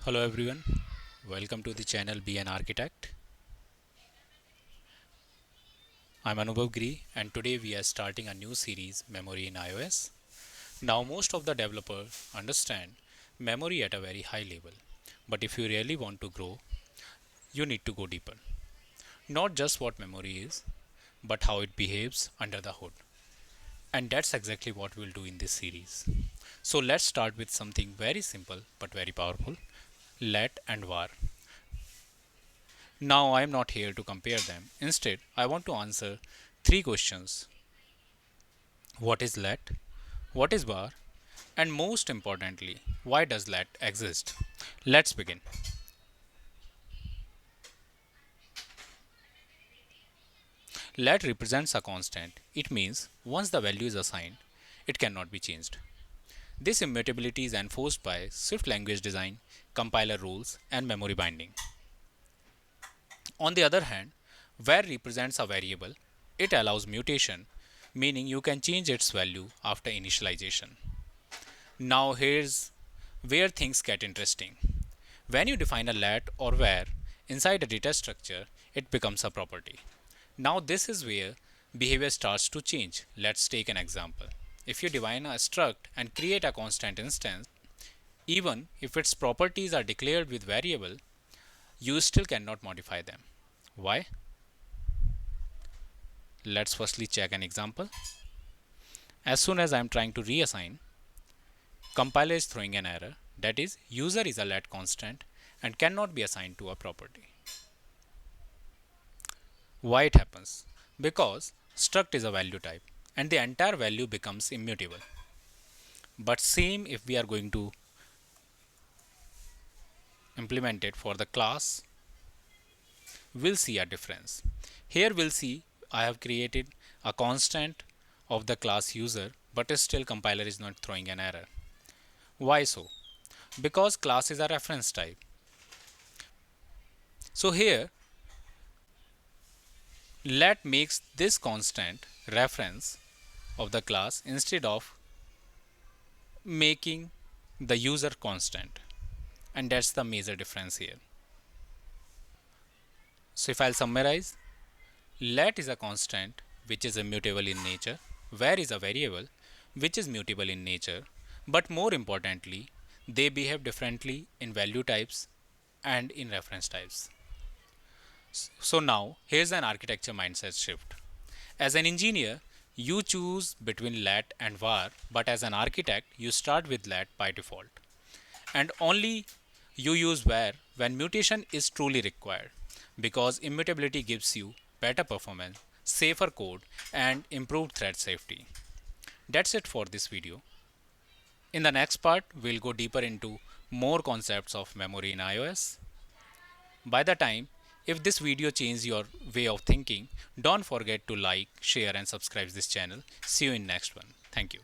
Hello everyone, welcome to the channel Be an Architect. I'm Anubhav Giri and today we are starting a new series Memory in iOS. Now most of the developers understand memory at a very high level, but if you really want to grow, you need to go deeper. Not just what memory is, but how it behaves under the hood. And that's exactly what we'll do in this series. So let's start with something very simple but very powerful, let and var. Now, I am not here to compare them. Instead, I want to answer three questions: what is let, what is var, and most importantly, why does let exist? Let's begin. Let represents a constant. It means once the value is assigned, it cannot be changed. This immutability is enforced by Swift language design, compiler rules, and memory binding. On the other hand, var represents a variable. It allows mutation, meaning you can change its value after initialization. Now here's where things get interesting. When you define a let or var inside a data structure, it becomes a property. Now this is where behavior starts to change. Let's take an example. If you define a struct and create a constant instance, even if its properties are declared with variable, you still cannot modify them. Why? Let's firstly check an example. As soon as I am trying to reassign, compiler is throwing an error, that is, user is a let constant and cannot be assigned to a property. Why it happens? Because struct is a value type and the entire value becomes immutable. But same if we are going to implement it for the class, we'll see a difference. Here we'll see I have created a constant of the class user, but still compiler is not throwing an error. Why so? Because class is a reference type. So here let makes this constant reference of the class instead of making the user constant, and that's the major difference here. So if I'll summarize, let is a constant which is immutable in nature, var is a variable which is mutable in nature, but more importantly they behave differently in value types and in reference types. So now here's an architecture mindset shift. As an engineer, you choose between let and var, but as an architect, you start with let by default. And only you use var when mutation is truly required, because immutability gives you better performance, safer code, and improved thread safety. That's it for this video. In the next part, we'll go deeper into more concepts of memory in iOS. By the time, if this video changed your way of thinking, don't forget to like, share and subscribe this channel. See you in next one. Thank you.